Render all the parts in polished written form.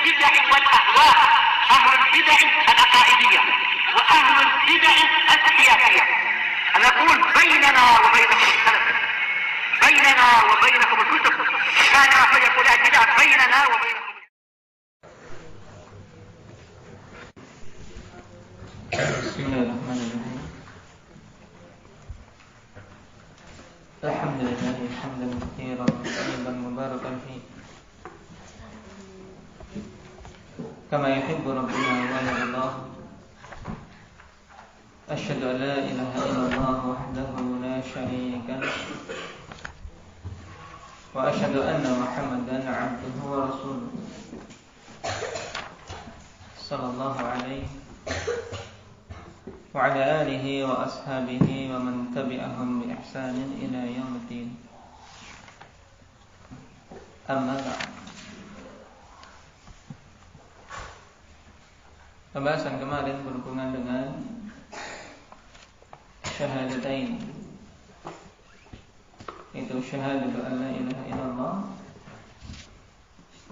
البدع والأهواء، أهل البدع العقائدية وأهل البدع السياسية. أنا أقول بيننا وبينكم السلف، بيننا وبينكم الكتب، كان فيقول البدع بيننا وبينكم. Bismillahirrahmanirrahim. Alhamdulillah hamdan katsiran tayyiban mubarakan fi kama yuhibbu rabbuna wa yardah. Asyhadu an la ilaha illallah wahdahu la syarika lah wa asyhadu anna Muhammadan 'abduhu wa rasuluh sallallahu alaihi wa ala alihi wa ashabihi wa man tabi'ahum bi ihsanin ila yaumiddin. Amma ba'd. Pembahasan kemarin berhubungan dengan syahadatain, itu syahadatu an la ilaha illallah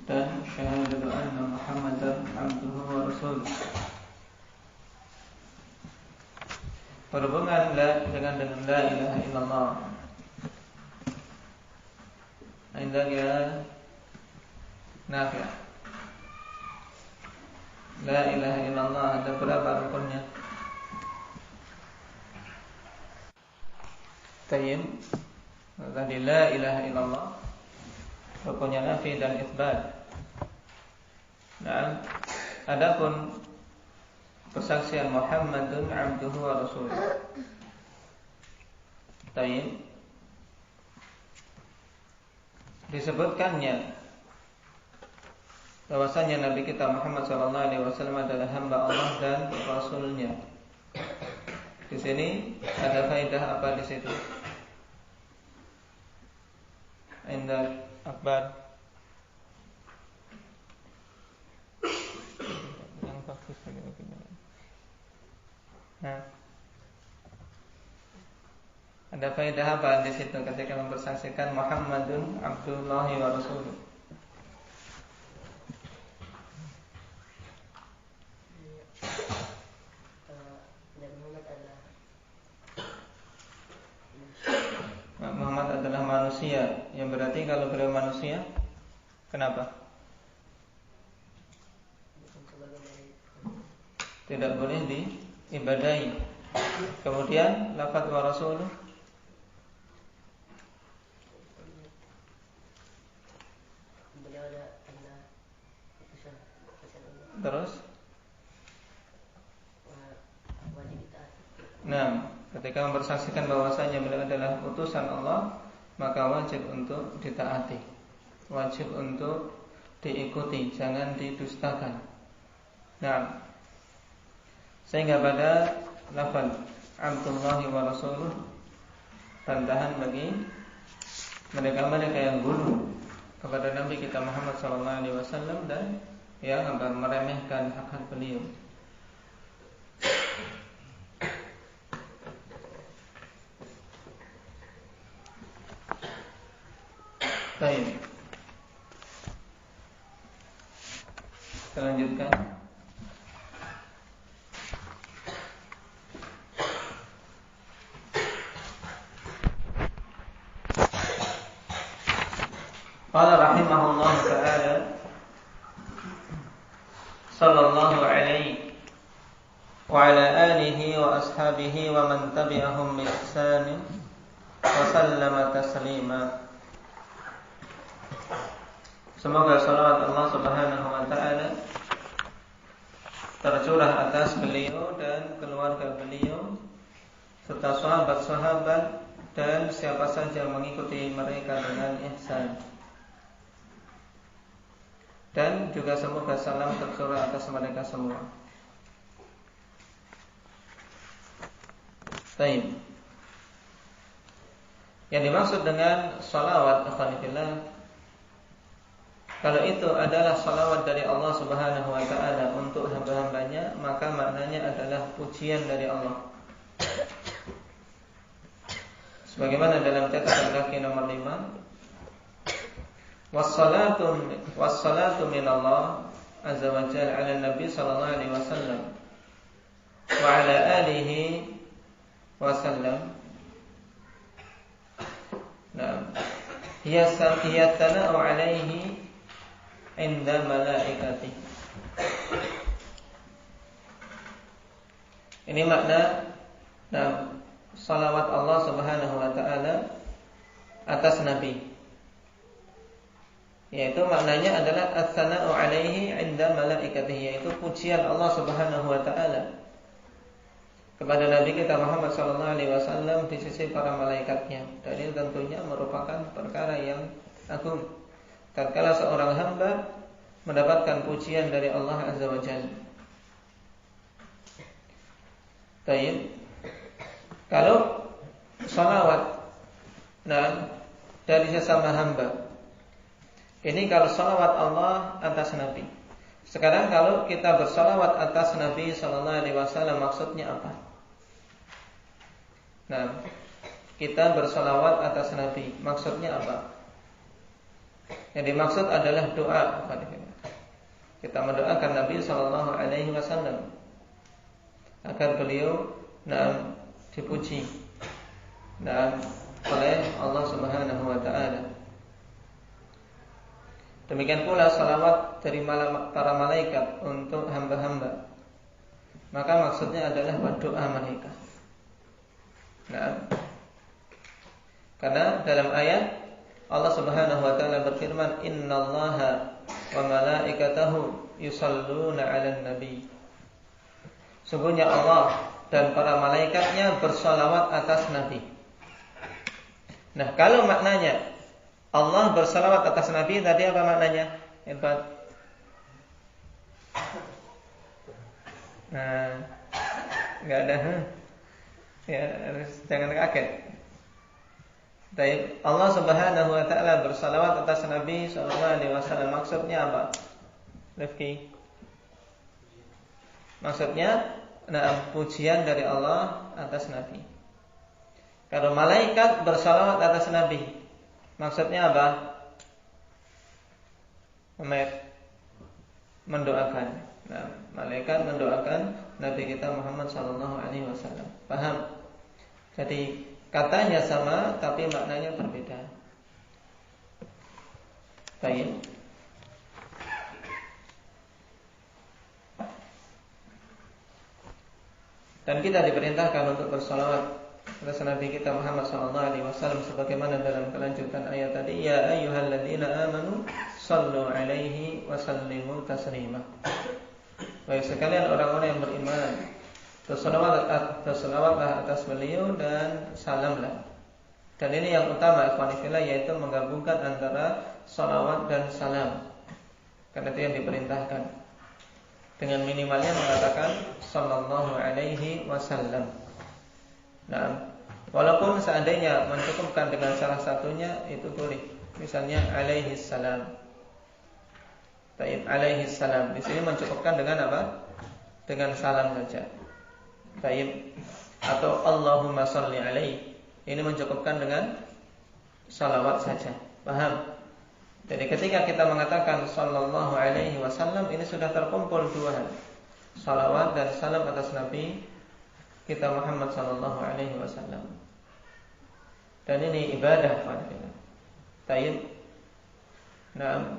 dan syahadatu anna Muhammadan 'abduhu wa rasuluh. Berhubungan dengan la ilaha illallah, indahnya nafi'. La ilaha illallah ada berapa rukunnya? Tayyib. Tadi la ilaha illallah rukunnya nafi dan itsbat. Nah, adapun persaksian Muhammadun 'abduhu wa rasuluh. Tayyib. Disebutkannya bahwasanya Nabi kita Muhammad sallallahu alaihi wasallam adalah hamba Allah dan rasulnya. Di sini ada faedah apa di situ? Indah akbar. Yang bagus begini. Nah, ada faedah apa di situ ketika mempersaksikan Muhammadun Abdullahi wa Rasuluh? Muhammad adalah manusia. Yang berarti kalau beliau manusia, kenapa? Tidak boleh diibadahi. Kemudian lafaz wa rasuluh, terus nah, ketika mempersaksikan bahwasanya beliau adalah utusan Allah, maka wajib untuk ditaati, wajib untuk diikuti, jangan didustakan. Nah, sehingga pada lafaz Abdullahi wa Rasuluh bantahan bagi mereka-mereka yang gulu kepada Nabi kita Muhammad SAW dan yang meremehkan hak-hak beliau. Baik, kita lanjutkan. Qala rahimahullah ta'ala sallallahu alaihi wa ala alihi wa ashabihi wa man tabi'ahum bi ihsanin wa sallama taslima. Semoga salawat Allah Subhanahu wa ta'ala tercurah atas beliau dan keluarga beliau serta sahabat-sahabat dan siapa saja yang mengikuti mereka dengan ihsan. Dan juga semoga salam tercurah atas mereka semua. Baik. Yang dimaksud dengan salawat, akhwanillah, kalau itu adalah salawat dari Allah Subhanahu wa ta'ala untuk hamba-hambanya, maka maknanya adalah pujian dari Allah. Sebagaimana dalam catatan kaki nomor 5, wassalatu minallah azza wa jalla 'ala Nabi sallallahu alaihi wasallam wa 'ala alihi wasallam. Nah, hiya sana'u 'alaihi 'inda malaikati. Ini makna salawat Allah Subhanahu wa taala atas Nabi. Yaitu maknanya adalah as-sana'u 'alaihi 'inda malaikatihi, yaitu pujian Allah Subhanahu wa taala kepada Nabi kita Muhammad sallallahu alaihi wasallam di sisi para malaikatnya. Dan ini tentunya merupakan perkara yang agung. Tatkala seorang hamba mendapatkan pujian dari Allah Azza wa Jalla. Baik. Kalau salawat dari sesama hamba, ini kalau salawat Allah atas Nabi. Sekarang kalau kita bersalawat atas Nabi sallallahu alaihi wasallam, maksudnya apa? Nah, kita bersalawat atas Nabi, maksudnya apa? Yang dimaksud adalah doa. Kita mendoakan Nabi sallallahu alaihi wasallam agar beliau dipuji oleh Allah Subhanahu wa taala. Demikian pula salawat dari para malaikat untuk hamba-hamba, maka maksudnya adalah doa mereka. Karena dalam ayat Allah Subhanahu wa taala berfirman, "Innallaha wa malaikatahu yusalluna 'alan nabi." Sungguhnya Allah dan para malaikatnya bersalawat atas Nabi. Nah, kalau maknanya Allah bersalawat atas Nabi, tadi apa maknanya? Hebat. Nah, enggak ada. Ya, jangan kaget. Baik, Allah Subhanahu wa taala bersalawat atas Nabi sallallahu alaihi wasallam, maksudnya apa? Rifki. Maksudnya pujian dari Allah atas Nabi. Kalau malaikat bersalawat atas Nabi, maksudnya apa? Mendoakan. Nah, malaikat mendoakan Nabi kita Muhammad sallallahu alaihi wasallam. Paham? Jadi katanya sama tapi maknanya berbeda. Baik. Dan kita diperintahkan untuk bersalawat atas Nabi kita Muhammad sallallahu alaihi wasallam sebagaimana dalam kelanjutan ayat tadi, ya ayyuhalladzina amanu sallu alaihi wa sallimu taslima. Baik sekalian orang-orang yang beriman, bersalawatlah atas beliau dan salamlah. Dan ini yang utama ikhwan fillah, yaitu menggabungkan antara salawat dan salam. Karena itu yang diperintahkan. Dengan minimalnya mengatakan sallallahu alaihi wasallam. Nah, walaupun seandainya mencukupkan dengan salah satunya itu boleh. Misalnya alaihi salam. Baik, alaihi salam. Di sini mencukupkan dengan apa? Dengan salam saja. Baik. Atau Allahumma shalli alaihi. Ini mencukupkan dengan salawat saja. Paham? Jadi ketika kita mengatakan sallallahu alaihi wasallam, ini sudah terkumpul dua hal. Salawat dan salam atas Nabi kita Muhammad sallallahu alaihi wasallam. Dan ini ibadah fadilah. Tayyib. Nah,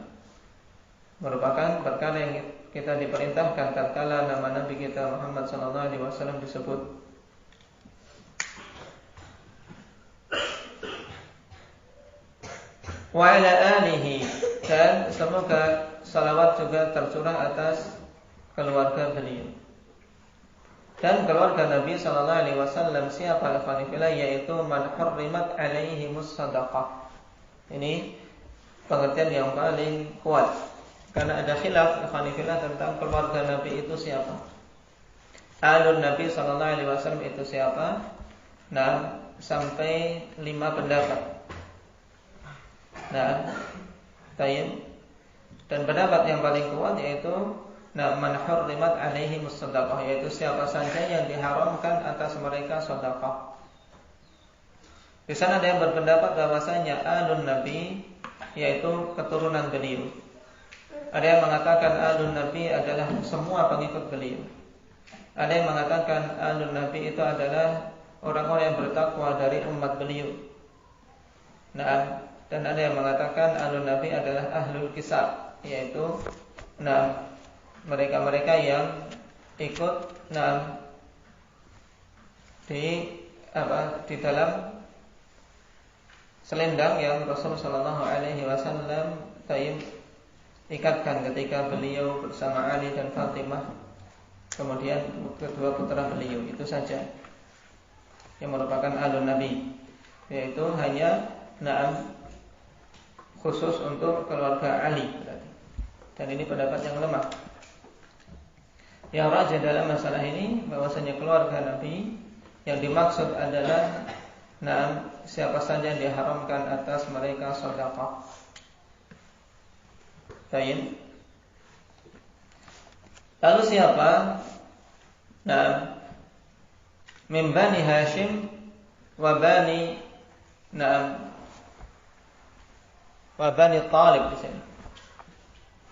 merupakan perkara yang kita diperintahkan tatkala nama Nabi kita Muhammad sallallahu alaihi wasallam disebut. Wa ala alihi, dan semoga salawat juga tercurah atas keluarga beliau. Dan keluarga Nabi sallallahu alaihi wasallam siapa al-fanifillah, yaitu man hurrimat alaihimus sadaqah. Ini pengertian yang paling kuat. Karena ada khilaf al-fanifillah tentang keluarga Nabi itu siapa. Alun Nabi sallallahu alaihi wasallam itu siapa? Nah, sampai 5 pendapat. Nah, tayyib. Dan pendapat yang paling kuat yaitu man hurrimat alaihimus shadaqah, yaitu siapa saja yang diharamkan atas mereka sedekah. Di sana ada yang berpendapat bahwasanya alun Nabi, yaitu keturunan beliau. Ada yang mengatakan alun Nabi adalah semua pengikut beliau. Ada yang mengatakan alun Nabi itu adalah orang-orang yang bertakwa dari umat beliau. Nah, dan ada yang mengatakan alun Nabi adalah ahlul kisab, yaitu mereka-mereka yang ikut di dalam selendang yang Rasul sallallahu alaihi wasallam ikatkan ketika beliau bersama Ali dan Fatimah, kemudian kedua putra beliau. Itu saja yang merupakan alun Nabi, yaitu hanya khusus untuk keluarga Ali berarti. Dan ini pendapat yang lemah. Yang rajih dalam masalah ini bahwasanya keluarga Nabi yang dimaksud adalah siapa saja yang diharamkan atas mereka sedekah. Baik. Lalu siapa? Min Bani Hashim wa Bani Talib di sini.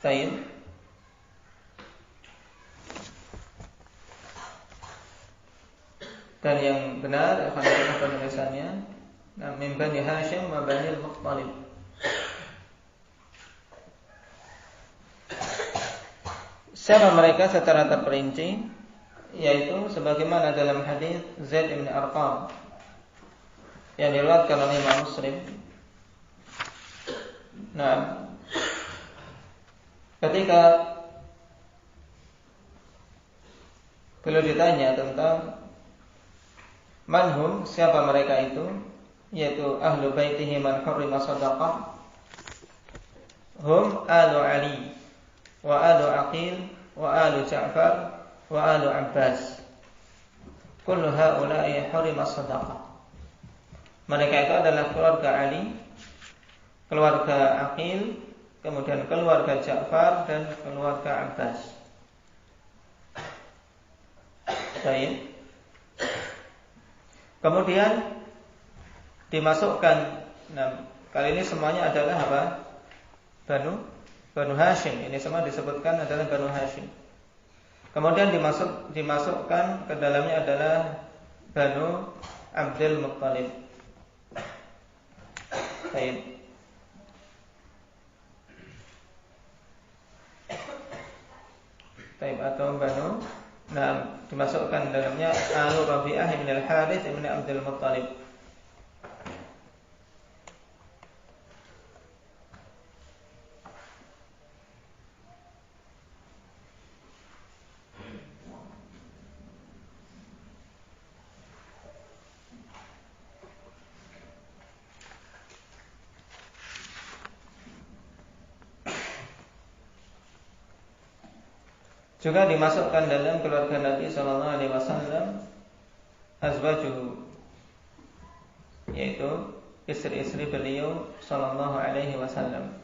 Baik. Dan yang benar akan ada penulisannya min Bani Hashim wa Bani Muttalib. Siapa mereka secara terperinci, yaitu sebagaimana dalam hadis Zaid bin Arqam yang diriwayatkan oleh Imam Muslim. Ketika beliau ditanya tentang manhum, siapa mereka itu, yaitu ahlu baitihi man hurrima sadaqah, hum alu Ali wa alu Aqil wa alu Ja'far wa alu Abbas, kullu haula'i hurrima sadaqah. Mereka itu adalah keluarga Ali, keluarga Aqil, kemudian keluarga Ja'far dan keluarga Abbas. Baik. Kemudian dimasukkan, kali ini semuanya adalah apa? Banu Hashim. Ini semua disebutkan adalah Banu Hashim. Kemudian dimasukkan ke dalamnya adalah Banu Abdul Muttalib. Baik. Atau Banu, dimasukkan dalamnya Alu Rabi'ah bin Al-Harith bin Abdul Muttalib. Juga dimasukkan dalam keluarga Nabi sallallahu alaihi wasallam azwajuhu, yaitu istri-istri beliau sallallahu alaihi wasallam.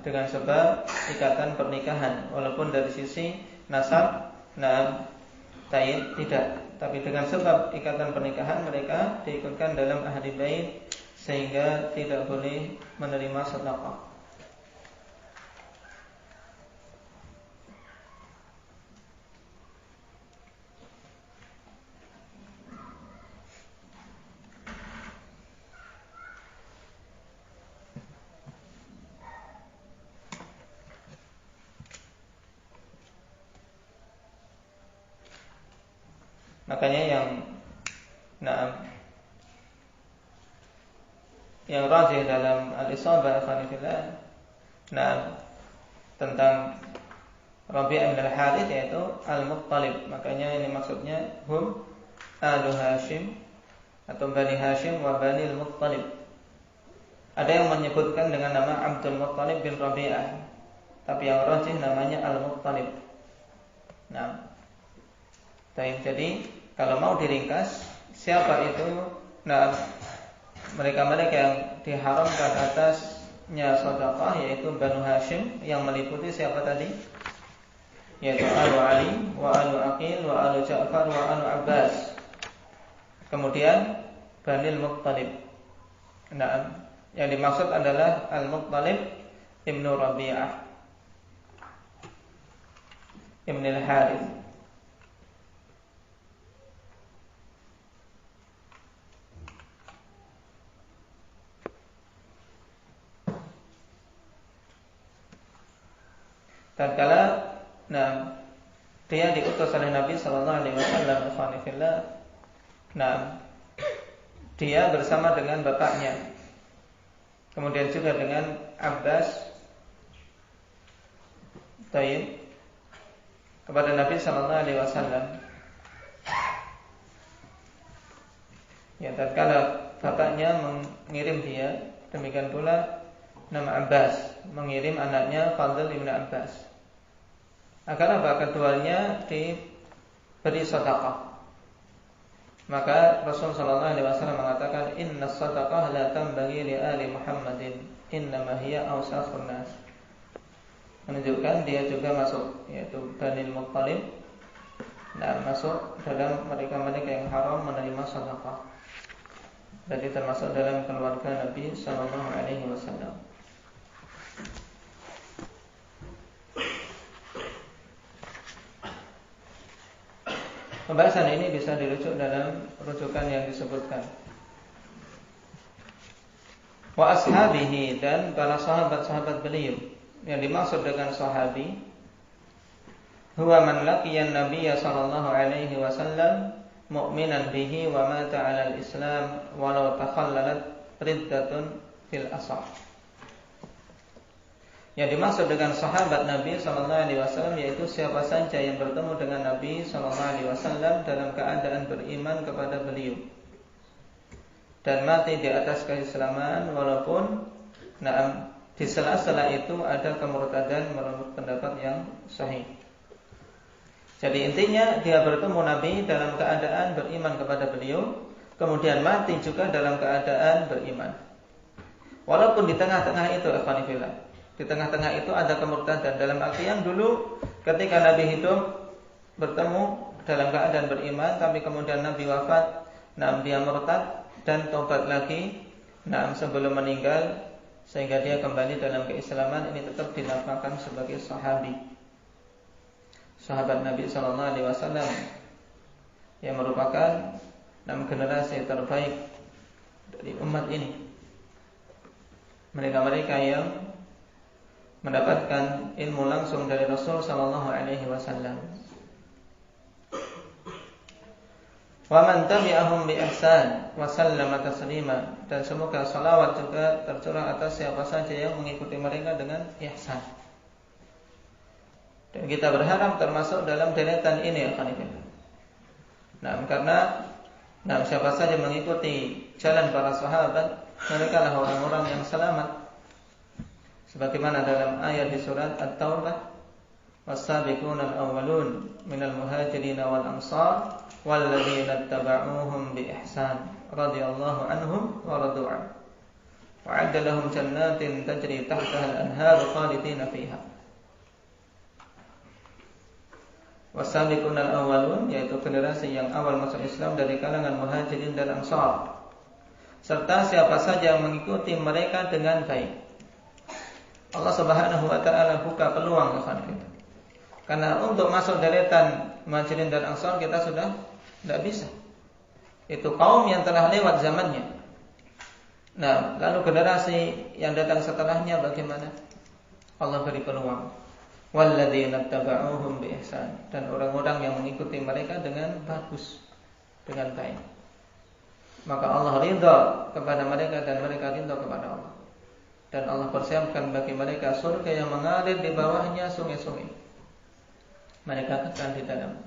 Dengan sebab ikatan pernikahan, walaupun dari sisi nasab tidak, tapi dengan sebab ikatan pernikahan mereka diikutkan dalam ahli bait sehingga tidak boleh menerima sedekah. Makanya yang rajih dalam al-Isabah tentang Rabi' bin Al-Harith yaitu Al-Muttalib. Makanya ini maksudnya hum Alu Hashim atau Bani Hashim wa Bani Al-Muttalib. Ada yang menyebutkan dengan nama Abdul Muttalib bin Rabi'ah, tapi yang rajih namanya Al-Muttalib. Jadi kalau mau diringkas, siapa itu? Mereka-mereka yang diharamkan atasnya sedekah yaitu Banu Hashim, yang meliputi siapa tadi? Yaitu Alu Ali, wa Alu Aqil, wa Alu Ja'far, wa Alu Abbas. Kemudian Bani Muttalib. Yang dimaksud adalah Al-Muttalib ibnu Rabi'ah ibn al-Harith. Tatkala dia diutus oleh Nabi sallallahu alaihi wasallam, dia bersama dengan bapaknya, kemudian juga dengan Abbas, Taib, kepada Nabi sallallahu alaihi wasallam. Ya, tatkala bapaknya mengirim dia, demikian pula nama Abbas mengirim anaknya Fadl ibn Abbas. Agar apa? Keduanya diberi sedekah. Maka Rasul sallallahu alaihi wasallam mengatakan, "Inna shadaqah la tanbaghi li ali Muhammadin, innama hiya awsakhun nas." Menunjukkan dia juga masuk, yaitu Bani Muttalib. Masuk dalam mereka-mereka yang haram menerima sedekah. Berarti termasuk dalam keluarga Nabi sallallahu alaihi wasallam. Pembahasan ini bisa dirujuk dalam rujukan yang disebutkan. Wa ashabihi, dan para sahabat-sahabat beliau. Yang dimaksud dengan sahabi, huwa man laqiyan nabiyya sallallahu alaihi wasallam mu'minan bihi wa mata 'ala al-islam walau takhallalat riddatun fil asah. Yang dimaksud dengan sahabat Nabi sallallahu alaihi wasallam yaitu siapa saja yang bertemu dengan Nabi sallallahu alaihi wasallam dalam keadaan beriman kepada beliau dan mati di atas keislaman walaupun di sela-sela itu ada kemurtadan menurut pendapat yang sahih. Jadi intinya dia bertemu Nabi dalam keadaan beriman kepada beliau, kemudian mati juga dalam keadaan beriman. Walaupun di tengah-tengah itu ikhwanifillah, di tengah-tengah itu ada kemurtadan. Dalam artian dulu ketika Nabi hidup bertemu dalam keadaan beriman, tapi kemudian Nabi wafat, dia murtad dan taubat lagi sebelum meninggal sehingga dia kembali dalam keislaman, ini tetap dinamakan sebagai sahabi. Sahabat Nabi sallallahu alaihi wasallam yang merupakan generasi terbaik dari umat ini. Mereka-mereka yang mendapatkan ilmu langsung dari Rasul sallallahu alaihi wasallam. Wa man tabi'ahum bi ihsan wa sallama taslima, dan semoga salawat juga tercurah atas siapa saja yang mengikuti mereka dengan ihsan. Dan kita berharap termasuk dalam deretan ini ya kan. Karena siapa saja mengikuti jalan para sahabat, mereka lah orang-orang yang selamat. Sebagaimana dalam ayat di surat At-Taubah, was-sabiquna al-awwalun minal muhajirin wal ansar walladzina ittaba'uuhum bi ihsan radhiyallahu anhum wa radu an wa 'adda lahum jannatin tajri tahtaha al-anhar khalidina fiha. Was-sabiquna al-awwalun, yaitu generasi yang awal masuk Islam dari kalangan muhajirin dan ansar, serta siapa saja yang mengikuti mereka dengan baik. Allah Subhanahu wa taala buka peluang kepada kita. Karena untuk masuk deretan Muhajirin dan Ansar kita sudah tidak bisa. Itu kaum yang telah lewat zamannya. Lalu generasi yang datang setelahnya bagaimana? Allah beri peluang. Walladzina tabauhum bi ihsan, dan orang-orang yang mengikuti mereka dengan bagus, dengan baik. Maka Allah ridha kepada mereka dan mereka ridha kepada Allah. Dan Allah persiapkan bagi mereka surga yang mengalir di bawahnya sungai-sungai. Mereka kekal di dalam.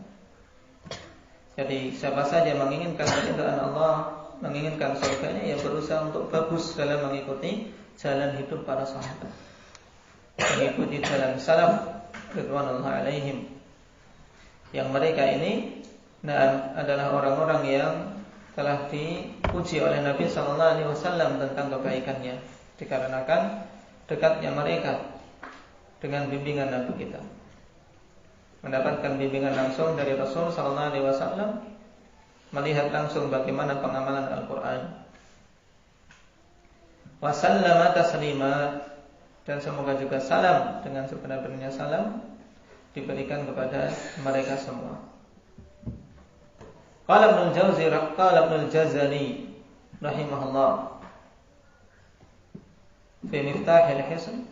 Jadi siapa saja menginginkan keridhaan Allah, menginginkan surganya, ya berusaha untuk bagus dalam mengikuti jalan hidup para sahabat, mengikuti jalan salaf ridwanullah alaihim. Yang mereka ini adalah orang-orang yang telah dipuji oleh Nabi sallallahu alaihi wasallam tentang kebaikannya, dikarenakan dekatnya mereka dengan bimbingan Nabi kita, mendapatkan bimbingan langsung dari Rasul sallallahu alaihi wasallam, melihat langsung bagaimana pengamalan Al-Qur'an. wa sallama taslima, dan semoga juga salam dengan sebenar-benarnya salam diberikan kepada mereka semua. Qala Ibnu Al-Jazari rahimahullah fi Miftahil Hisn,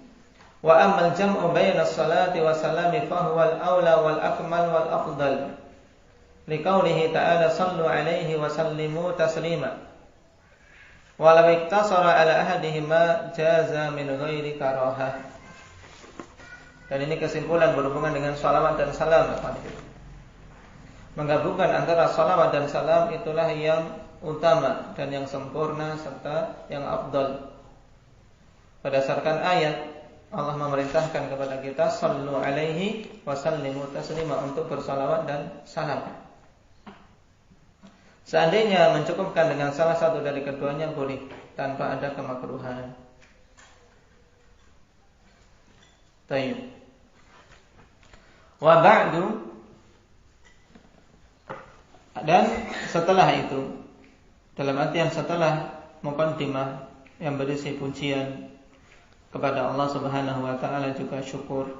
wa ammal jam'u baina as-salati wa salami fa huwa al-aula wal akmal wal afdal liqaulihi ta'ala sallu alaihi wa sallimu taslima wa law iktasara ala ahadihima jaza min ghairi karahah. Dan ini kesimpulan berhubungan dengan salawat dan salam. Menggabungkan antara salawat dan salam itulah yang utama dan yang sempurna serta yang afdal. Berdasarkan ayat, Allah memerintahkan kepada kita sallu alaihi wa sallimu taslima, untuk bersalawat dan salam. Seandainya mencukupkan dengan salah satu dari keduanya boleh, tanpa ada kemakruhan. Tayyib. Wa ba'du, dan setelah itu, dalam artian setelah muqaddimah yang berisi pujian kepada Allah Subhanahu wa taala, juga syukur,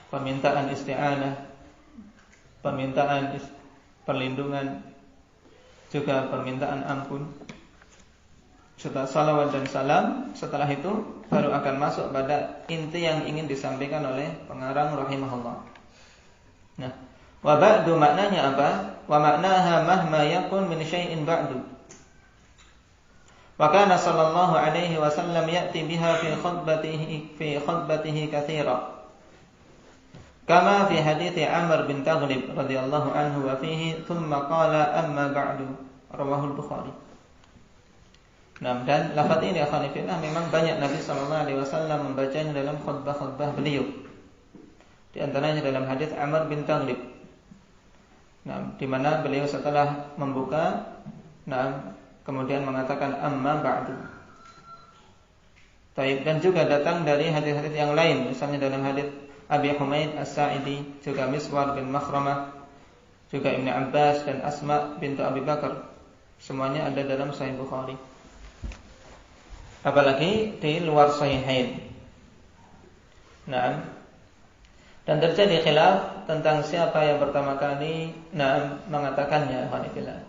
permintaan isti'anah, permintaan perlindungan, juga permintaan ampun, serta salawat dan salam. Setelah itu baru akan masuk pada inti yang ingin disampaikan oleh pengarang rahimahullah. Nah, wa ba'du maknanya apa? Wa maknaha mahma yakun min syai'in ba'du. Wa kana sallallahu alaihi wasallam ya'ti biha fi khutbatihi katsira. Kama fi hadithi Amr bin Taghlib radhiyallahu anhu wa fihi thumma qala amma ba'du, rawahu al-Bukhari. Nah, dan lafaz ini akhwani fillah memang banyak Nabi sallallahu alaihi wasallam membacanya dalam khutbah-khutbah beliau. Di antaranya dalam hadis Amr bin Taghlib. Nah, di mana beliau setelah membuka, kemudian mengatakan amma ba'du. Taib, dan juga datang dari hadis-hadis yang lain, misalnya dalam hadis Abi Humaid As-Sa'idi, juga Miswar bin Makhramah, juga Ibnu Abbas dan Asma bintu Abi Bakar. Semuanya ada dalam Sahih Bukhari. Apalagi di luar Sahihain. Nah, dan terjadi khilaf tentang siapa yang pertama kali mengatakannya, alhamdulillah.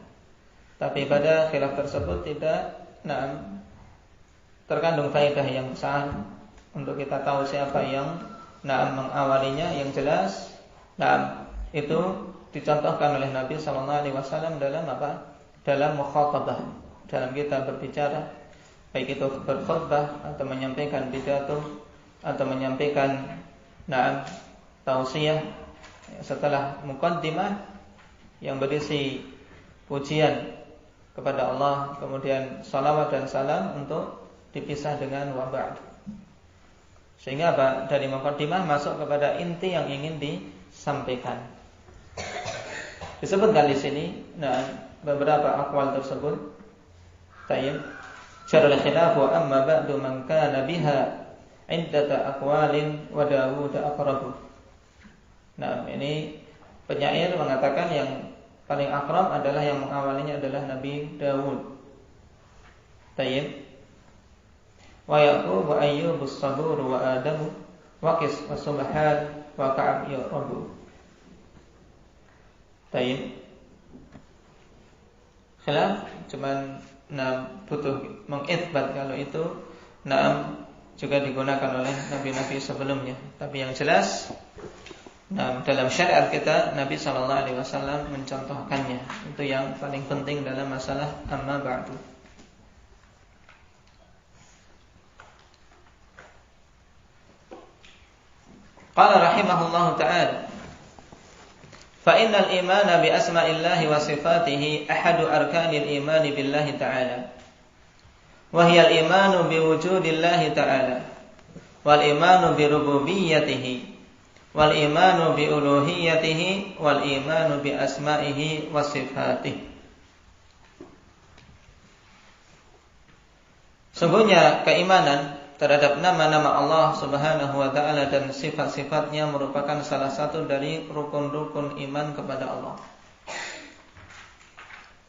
Tapi pada khilaf tersebut tidak terkandung faedah yang besar untuk kita tahu siapa yang mengawalinya. Yang jelas itu dicontohkan oleh Nabi sallallahu alaihi wasallam dalam apa? Dalam mukhatabah, dalam kita berbicara, baik itu berkhutbah atau menyampaikan pidato atau menyampaikan tausiah, setelah muqaddimah yang berisi pujian kepada Allah, kemudian salawat dan salam, untuk dipisah dengan wa ba'd. Sehingga apa? Dari muqaddimah masuk kepada inti yang ingin disampaikan. Disebutkan di sini beberapa aqwal tersebut. Tayyib. Syarul khilaf wa amma ba'du man kana biha iddata aqwalin wa Dawud aqrabu. Nah, ini penyair mengatakan yang paling akrab adalah yang mengawalinya adalah Nabi Dawud. Tayyib. Wa Yaqub wa Ayyub as-Sabur wa Adam wa Qis wa Subhan wa Ka'ab ya Rabbu. Tayyib. Khilaf cuman butuh mengitsbat kalau itu juga digunakan oleh nabi-nabi sebelumnya. Tapi yang jelas dalam syariat kita Nabi sallallahu alaihi wasallam mencontohkannya. Itu yang paling penting dalam masalah amma ba'du. Qala rahimahullahu ta'ala, fa innal imana bi asma'illahi wa sifatihi ahadu arkanil imani billahi ta'ala. Wa hiya al-imanu bi wujudillahi ta'ala wal imanu bi rububiyyatihi wal imanu bi uluhiyatihi wal imanu bi asma'ihi wa sifatihi. Sungguhnya keimanan terhadap nama-nama Allah Subhanahu wa taala dan sifat-sifatnya merupakan salah satu dari rukun-rukun iman kepada Allah.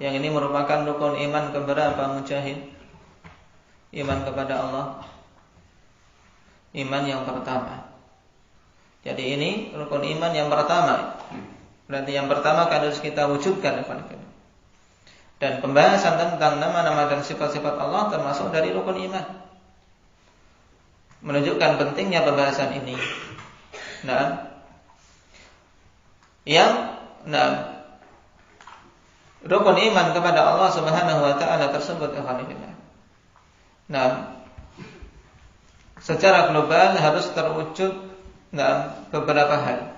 Yang ini merupakan rukun iman keberapa, Mujahid? iman kepada Allah, iman yang pertama. Jadi ini rukun iman yang pertama. Berarti yang pertama harus kita wujudkan. Dan pembahasan tentang nama-nama dan sifat-sifat Allah termasuk dari rukun iman, menunjukkan pentingnya pembahasan ini. Rukun iman kepada Allah Subhanahu wa taala tersebut secara global harus terwujud beberapa hal.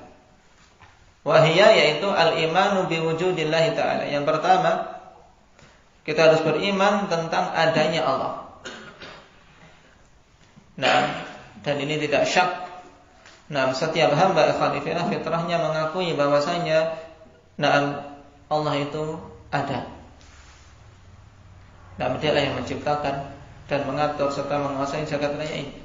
Wahiyya, yaitu al-imanu biwujudillahi ta'ala. Yang pertama, kita harus beriman tentang adanya Allah. Dan ini tidak syak. Setiap hamba ikhwanifillah fitrahnya mengakui bahwasanya Allah itu ada. Dialah yang menciptakan dan mengatur serta menguasai jagat raya ini.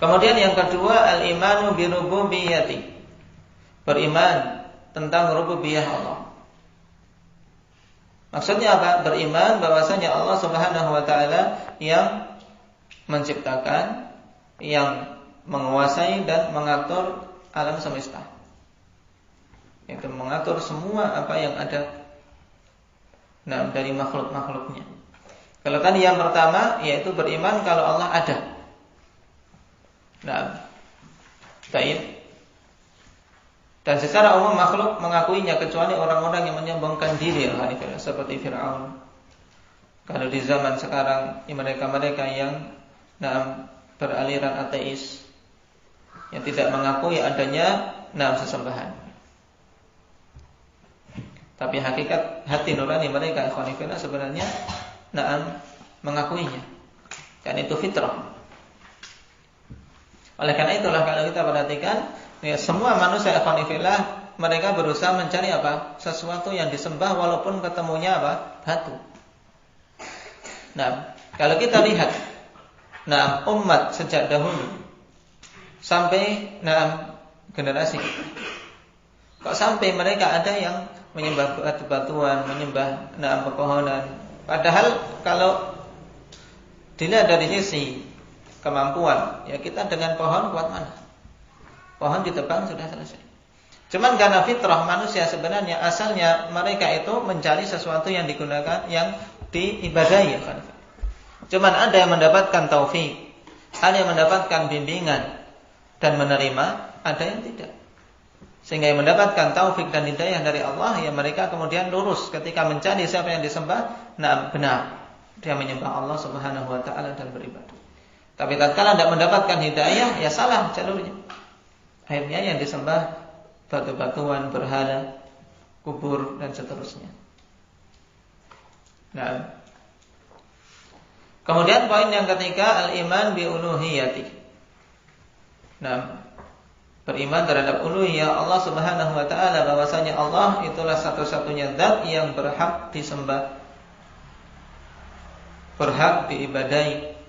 Kemudian yang kedua, al-imanu bi rububiyyati. Beriman tentang rububiyah Allah. Maksudnya apa? Beriman bahwasanya Allah Subhanahu wa taala yang menciptakan, yang menguasai dan mengatur alam semesta. Itu mengatur semua apa yang ada dari makhluk-makhluknya. Kalau tadi yang pertama yaitu beriman kalau Allah ada. Baik. Dan secara umum makhluk mengakuinya kecuali orang-orang yang menyombongkan diri seperti Fir'aun. Kalau di zaman sekarang mereka-mereka yang beraliran ateis, yang tidak mengakui adanya sesembahan. Tapi hakikat hati nurani mereka ikhwanifillah sebenarnya mengakuinya. Dan itu fitrah. Oleh karena itulah kalau kita perhatikan, semua manusia ikhwanifillah mereka berusaha mencari apa? Sesuatu yang disembah walaupun ketemunya apa? Batu. Kalau kita lihat umat sejak dahulu sampai generasi, kok sampai mereka ada yang menyembah batu-batuan, menyembah pepohonan. Padahal kalau dilihat dari sisi kemampuan, ya kita dengan pohon kuat mana? Pohon ditebang sudah selesai. Cuman karena fitrah manusia sebenarnya asalnya mereka itu mencari sesuatu yang digunakan, yang diibadahi. Cuman ada yang mendapatkan taufik, ada yang mendapatkan bimbingan dan menerima, ada yang tidak. Sehingga yang mendapatkan taufik dan hidayah dari Allah, ya mereka kemudian lurus ketika mencari siapa yang disembah, benar. Dia menyembah Allah Subhanahu wa taala dan beribadah. Tapi tatkala tidak mendapatkan hidayah, ya salah jalurnya. Akhirnya yang disembah batu-batuan, berhala, kubur dan seterusnya. Kemudian poin yang ketiga, al-iman bi uluhiyati. Beriman terhadap uluhiyah Allah Subhanahu wa taala, bahwasanya Allah itulah satu-satunya zat yang berhak disembah, berhak diibadahi.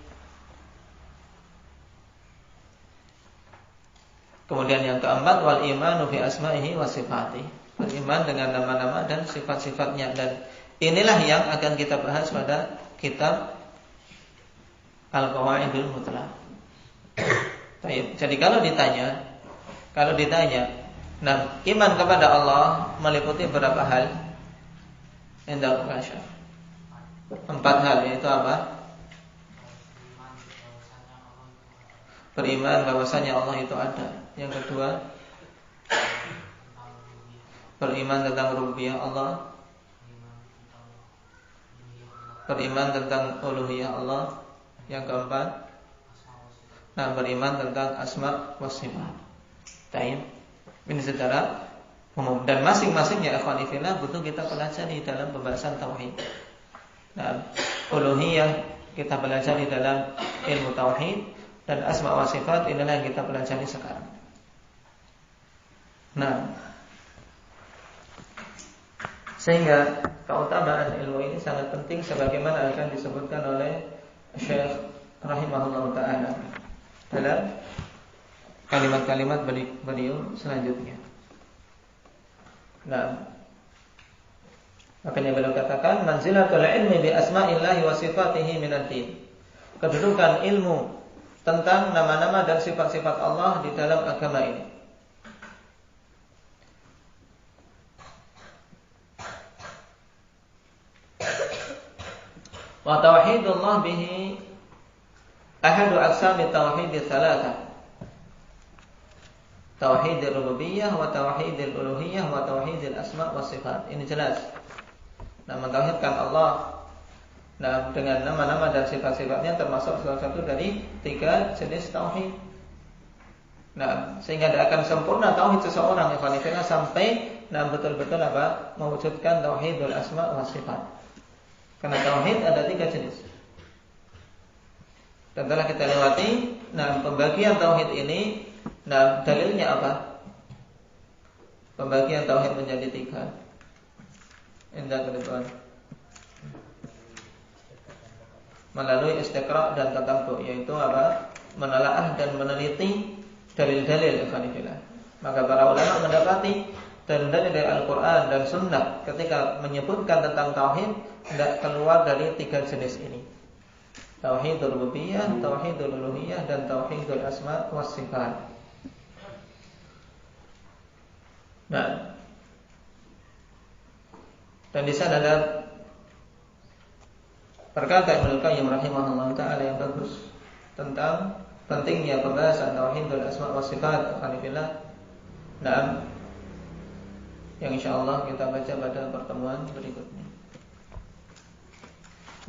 Kemudian yang keempat, wal imanu bi asma'ihi wa sifatihi. Beriman dengan nama-nama dan sifat-sifatnya, dan inilah yang akan kita bahas pada kitab Al-Qawaidul Mutlaq. Jadi kalau ditanya, iman kepada Allah meliputi berapa hal? Indah kasih. 4 hal, yaitu apa? Beriman bahwasanya Allah itu ada. Yang kedua, beriman tentang rububiyah Allah, beriman tentang uluhiyah Allah. Yang keempat, beriman tentang asma wa sifat. Ini secara umum, dan masing-masingnya ikhwan fillah butuh kita pelajari dalam pembahasan tauhid. Uluhiyah kita pelajari dalam ilmu tauhid, dan asma wa sifat inilah yang kita pelajari sekarang. Sehingga keutamaan ilmu ini sangat penting, sebagaimana akan disebutkan oleh Syekh rahimahullah ta'ala dalam kalimat-kalimat beliau selanjutnya. Makanya beliau katakan manzilatul ilmi bi asma'illahi wa sifatihi minad din. Kedudukan ilmu tentang nama-nama dan sifat-sifat Allah di dalam agama ini. Wa tauhidullah bihi ahadu aqsami tauhid tsalatsa. Tauhidul rububiyyah wa tauhidul uluhiyyah wa tauhidul asma' wa sifat. Ini jelas. Nah, mentauhidkan Allah dengan nama-nama dan sifat-sifatnya termasuk salah satu dari 3 jenis tauhid. Nah, sehingga tidak akan sempurna tauhid seseorang ya sampai betul-betul mewujudkan tauhidul asma' wa sifat. Karena tauhid ada 3 jenis. Dan telah kita lewati, pembagian tauhid ini, dalilnya apa? Pembagian tauhid menjadi 3. Indah kedepan melalui istiqra' dan tatabbu, yaitu menelaah dan meneliti dalil-dalil ikhwanillah. Maka para ulama mendapati dalil-dalil dari Al-Quran dan Sunnah ketika menyebutkan tentang tauhid tidak keluar dari 3 jenis ini: tauhidul rububiyyah, tauhidul uluhiyyah, dan tauhidul asma' was sifat. Nah, dan di sana ada perkataan Ibnu Qayyim rahimahullah taala yang bagus tentang pentingnya pembahasan tauhidul asma' wa sifat alhamdulillah. Nah, yang insyaallah kita baca pada pertemuan berikutnya.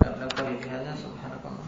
Nah, nakutip hadza subhanallah.